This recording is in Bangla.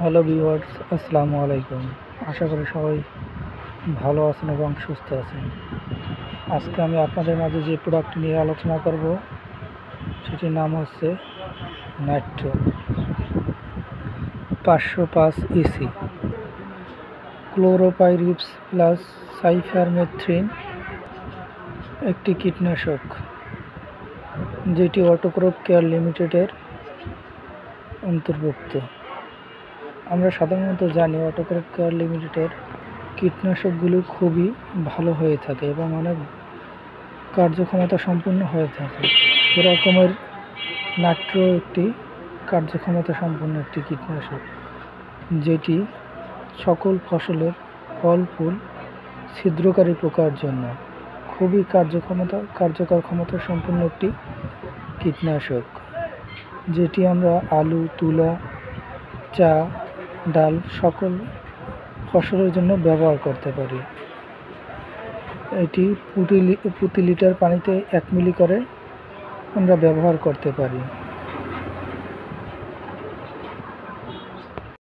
হ্যালো ভিউয়ার্স, আসসালামু আলাইকুম। আশা করি সবাই ভালো আছেন এবং সুস্থ আছেন। আজকে আমি আপনাদের মাঝে যে প্রোডাক্ট নিয়ে আলোচনা করব সেটির নাম হচ্ছে নাইট্রো 505 ইসি ক্লোরোপাইরিপস প্লাস সাইফারমেথ্রিন একটি কীটনাশক, যেটি অটোক্রপ কেয়ার লিমিটেডের অন্তর্ভুক্ত। আমরা সাধারণত জানি অটোক্রপ কেয়ার লিমিটেডের কীটনাশকগুলো খুবই ভালো হয়ে থাকে এবং অনেক কার্যক্ষমতা সম্পন্ন হয়ে থাকে। এরকমের নাইট্রো একটি কার্যক্ষমতা সম্পন্ন একটি কীটনাশক, যেটি সকল ফসলের ফল ফুল ছিদ্রকারী পোকার জন্য খুবই কার্যকর ক্ষমতা সম্পন্ন একটি কীটনাশক, যেটি আমরা আলু, তুলা, চা, ডাল সকল ফসলের জন্য ব্যবহার করতে পারি। এটি প্রতি লিটার পানিতে 1 মিলি করে আমরা ব্যবহার করতে পারি।